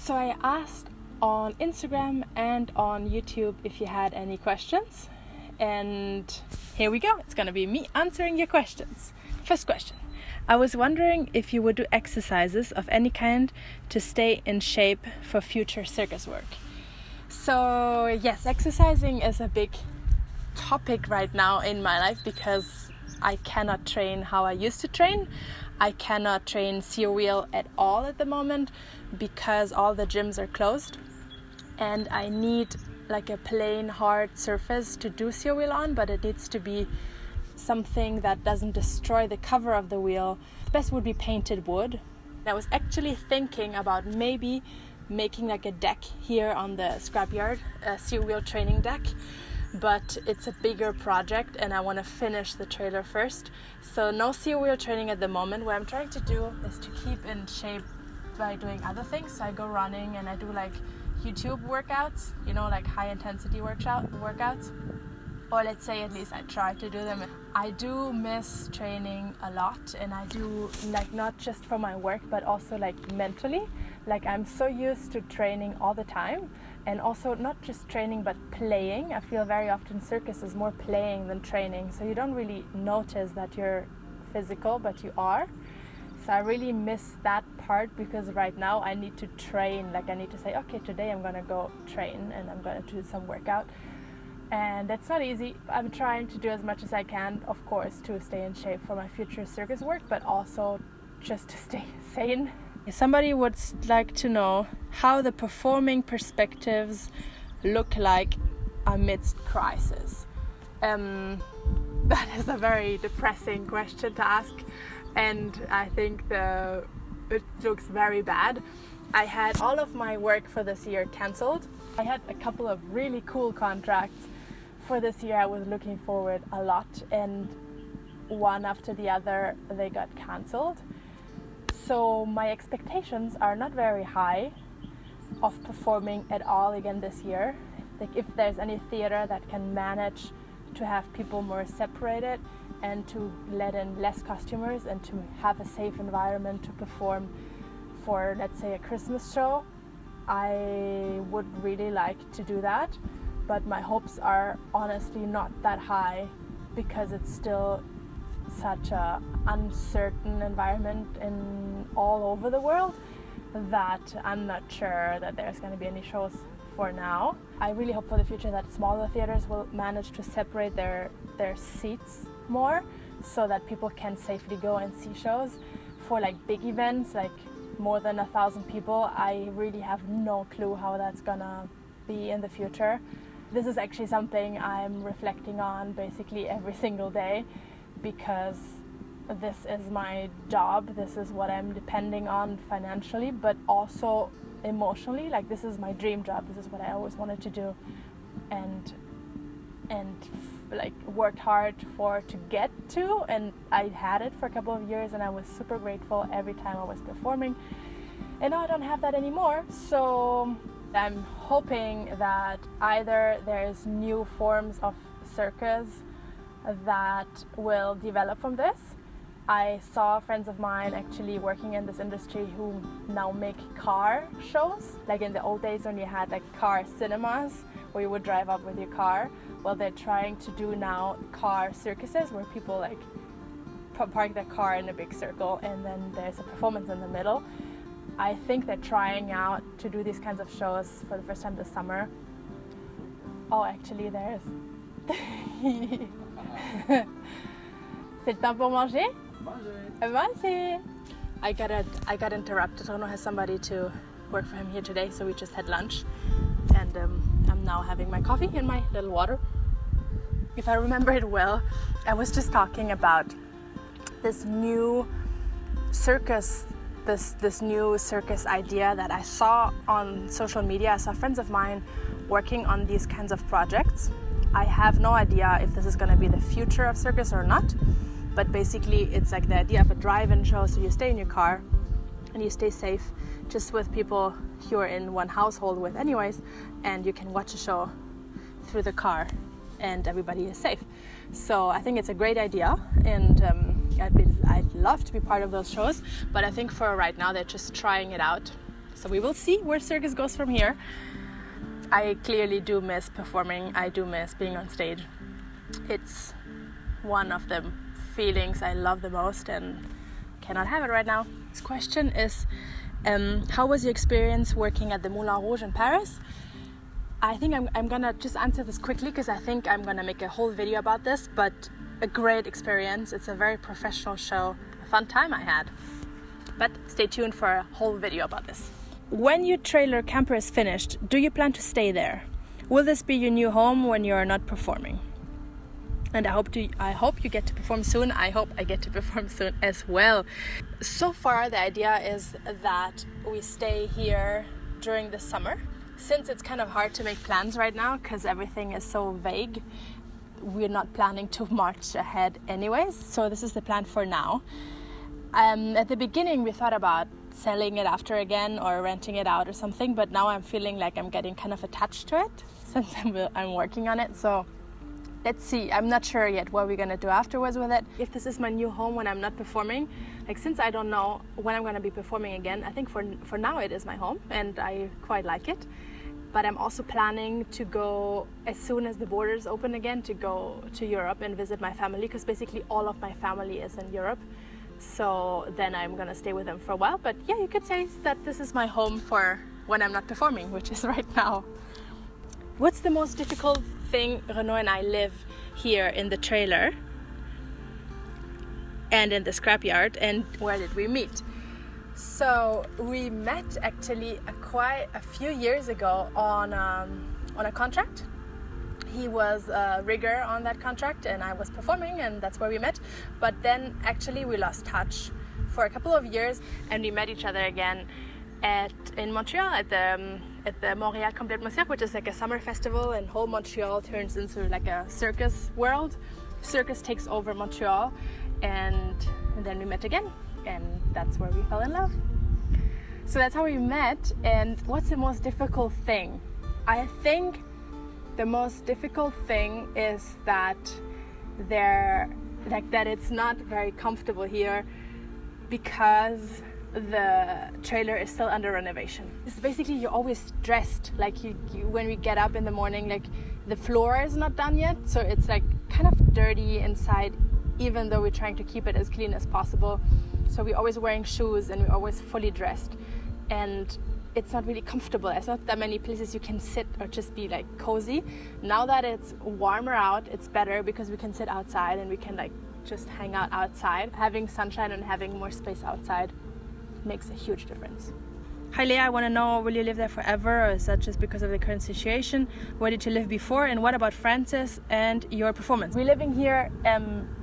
So I asked on Instagram and on YouTube if you had any questions, and here we go. It's gonna be me answering your questions. First question. I was wondering if you would do exercises of any kind to stay in shape for future circus work. So yes, exercising is a big topic right now in my life because I cannot train how I used to train. I cannot train seal wheel at all at the moment because all the gyms are closed, and I need like a plain hard surface to do seal wheel on, but it needs to be something that doesn't destroy the cover of the wheel. The best would be painted wood. I was actually thinking about maybe making like a deck here on the scrapyard, a seal wheel training deck, but it's a bigger project and I want to finish the trailer first. So no seal wheel training at the moment. What I'm trying to do is to keep in shape by doing other things. So I go running and I do like YouTube workouts, you know, like high intensity workouts. Or let's say at least I try to do them. I do miss training a lot, and I do like not just for my work but also like mentally. Like I'm so used to training all the time, and also not just training but playing. I feel very often circus is more playing than training, so you don't really notice that you're physical but you are. So I really miss that part because right now I need to train. Like I need to say, okay, today I'm gonna go train and I'm gonna do some workout. And that's not easy. I'm trying to do as much as I can, of course, to stay in shape for my future circus work, but also just to stay sane. Somebody would like to know how the performing perspectives look like amidst crisis. That is a very depressing question to ask, and I think it looks very bad. I had all of my work for this year cancelled. I had a couple of really cool contracts for this year. I was looking forward a lot, and one after the other they got cancelled. So my expectations are not very high of performing at all again this year. Like if there's any theater that can manage to have people more separated and to let in less customers and to have a safe environment to perform for, let's say, a Christmas show, I would really like to do that. But my hopes are honestly not that high because it's still such a uncertain environment in all over the world that I'm not sure that there's going to be any shows for now. I really hope for the future that smaller theaters will manage to separate their seats more so that people can safely go and see shows. For like big events, like more than 1,000 people, I really have no clue how that's gonna be in the future. This is actually something I'm reflecting on basically every single day because this is my job, this is what I'm depending on financially, but also emotionally. Like this is my dream job, this is what I always wanted to do and like worked hard to get to, and I had it for a couple of years and I was super grateful every time I was performing, and now I don't have that anymore. So I'm hoping that either there's new forms of circus that will develop from this. I saw friends of mine actually working in this industry who now make car shows. Like in the old days when you had like car cinemas where you would drive up with your car. Well, they're trying to do now car circuses where people like park their car in a big circle and then there's a performance in the middle. I think they're trying out to do these kinds of shows for the first time this summer. Oh, actually there's... C'est le temps pour manger? Manger! I got interrupted. Renaud has somebody to work for him here today, so we just had lunch. And I'm now having my coffee and my little water. If I remember it well, I was just talking about this new circus, this new circus idea that I saw on social media. I saw friends of mine working on these kinds of projects. I have no idea if this is going to be the future of circus or not, but basically it's like the idea of a drive-in show. So you stay in your car and you stay safe just with people you're in one household with anyways, and you can watch a show through the car and everybody is safe. So I think it's a great idea, and I'd love to be part of those shows, but I think for right now they're just trying it out. So we will see where Circus goes from here. I clearly do miss performing. I do miss being on stage. It's one of the feelings I love the most and cannot have it right now. This question is, how was your experience working at the Moulin Rouge in Paris? I think I'm gonna just answer this quickly because I think I'm gonna make a whole video about this, but a great experience. It's a very professional show, a fun time I had. But stay tuned for a whole video about this. When your trailer camper is finished, do you plan to stay there? Will this be your new home when you are not performing? And I hope you get to perform soon. I hope I get to perform soon as well. So far, the idea is that we stay here during the summer. Since it's kind of hard to make plans right now because everything is so vague, we're not planning too much ahead anyways. So this is the plan for now. At the beginning, we thought about selling it after again or renting it out or something, but now I'm feeling like I'm getting kind of attached to it since I'm working on it. So let's see. I'm not sure yet what we're gonna do afterwards with it. If this is my new home when I'm not performing, like since I don't know when I'm gonna be performing again, I think for now it is my home and I quite like it. But I'm also planning to go as soon as the borders open again, to go to Europe and visit my family, because basically all of my family is in Europe. So then I'm gonna stay with them for a while. But yeah, you could say that this is my home for when I'm not performing, which is right now. What's the most difficult thing? Renaud and I live here in the trailer and in the scrapyard. And where did we meet? So we met actually quite a few years ago on a contract. He was a rigger on that contract and I was performing, and that's where we met. But then actually we lost touch for a couple of years and we met each other again in Montreal at the Montréal Complètement Cirque, which is like a summer festival, and whole Montreal turns into like a circus world. Circus takes over Montreal, and then we met again, and that's where we fell in love. So that's how we met. And what's the most difficult thing? I think the most difficult thing is that it's not very comfortable here because the trailer is still under renovation. It's basically you're always dressed like you when we get up in the morning, like the floor is not done yet, so it's like kind of dirty inside, even though we're trying to keep it as clean as possible. So we're always wearing shoes and we're always fully dressed, and it's not really comfortable. There's not that many places you can sit or just be like cozy. Now that it's warmer out, it's better because we can sit outside and we can like just hang out outside. Having sunshine and having more space outside makes a huge difference. Hi Leah, I want to know, will you live there forever, or is that just because of the current situation? Where did you live before, and what about Francis and your performance? We're living here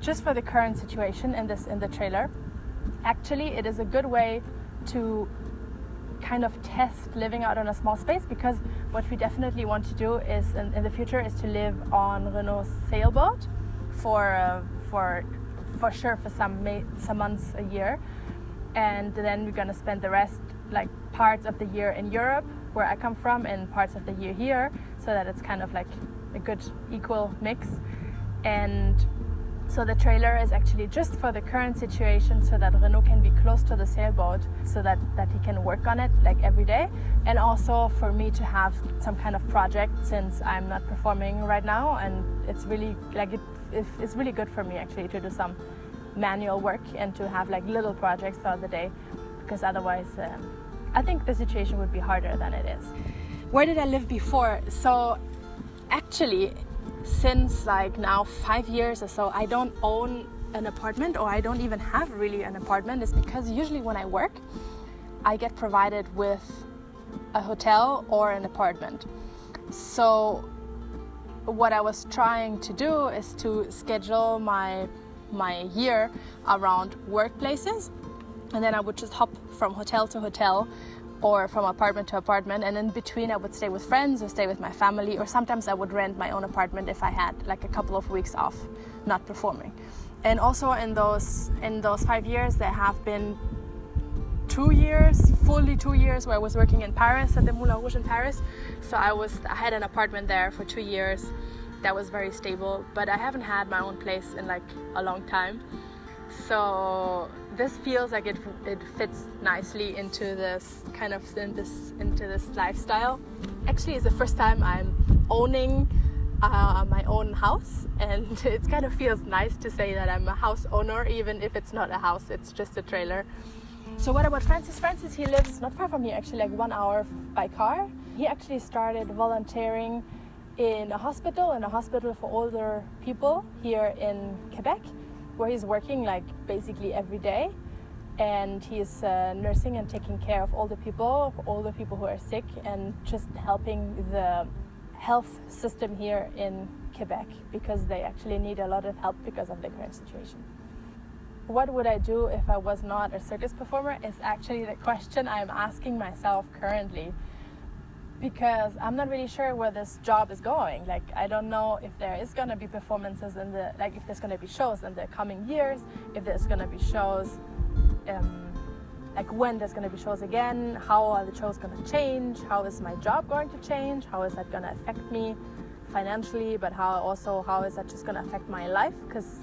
just for the current situation in the trailer. Actually, it is a good way to kind of test living out on a small space, because what we definitely want to do is in the future is to live on Renaud's sailboat for sure for some months a year, and then we're gonna spend the rest, like parts of the year in Europe where I come from and parts of the year here, so that it's kind of like a good equal mix. And so the trailer is actually just for the current situation, so that Renaud can be close to the sailboat, so that he can work on it like every day, and also for me to have some kind of project since I'm not performing right now, and it's really like it's really good for me actually to do some manual work and to have like little projects throughout the day, because otherwise I think the situation would be harder than it is. Where did I live before? So actually, since like now 5 years or so, I don't own an apartment, or I don't even have really an apartment. It's because usually when I work, I get provided with a hotel or an apartment. So what I was trying to do is to schedule my year around workplaces, and then I would just hop from hotel to hotel or from apartment to apartment, and in between I would stay with friends or stay with my family, or sometimes I would rent my own apartment if I had like a couple of weeks off not performing. And also in those 5 years there have been 2 years, fully 2 years, where I was working in Paris at the Moulin Rouge in Paris. So I had an apartment there for 2 years. That was very stable, but I haven't had my own place in like a long time. So this feels like it fits nicely into this kind of into this lifestyle. Actually, it's the first time I'm owning my own house, and it kind of feels nice to say that I'm a house owner, even if it's not a house, it's just a trailer. So what about Francis? Francis, he lives not far from here, actually, like 1 hour by car. He actually started volunteering in a hospital for older people here in Quebec, where he's working like basically every day, and he's nursing and taking care of older people who are sick, and just helping the health system here in Quebec, because they actually need a lot of help because of the current situation. What would I do if I was not a circus performer is actually the question I'm asking myself currently, because I'm not really sure where this job is going. Like, I don't know if there is going to be performances if there's going to be shows in the coming years, if there's going to be shows, like when there's going to be shows again, how are the shows going to change, how is my job going to change, how is that going to affect me financially, but how is that just going to affect my life, because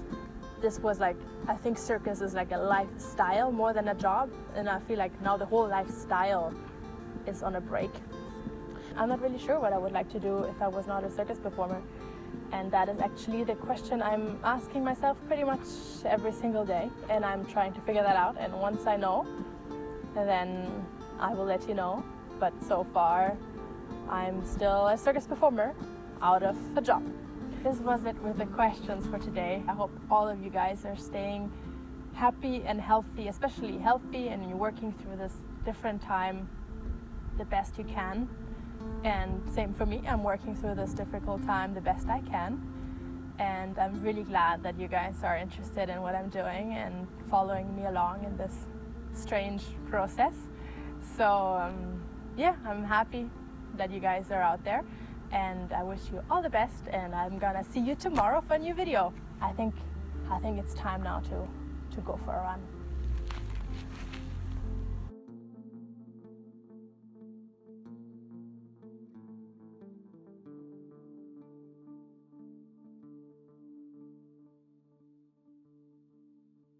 this was like, I think circus is like a lifestyle more than a job, and I feel like now the whole lifestyle is on a break. I'm not really sure what I would like to do if I was not a circus performer, and that is actually the question I'm asking myself pretty much every single day, and I'm trying to figure that out, and once I know, then I will let you know. But so far I'm still a circus performer out of a job. This was it with the questions for today. I hope all of you guys are staying happy and healthy, especially healthy, and you're working through this different time the best you can. And same for me, I'm working through this difficult time the best I can. And I'm really glad that you guys are interested in what I'm doing and following me along in this strange process. So yeah, I'm happy that you guys are out there, and I wish you all the best, and I'm gonna see you tomorrow for a new video. I think it's time now to go for a run.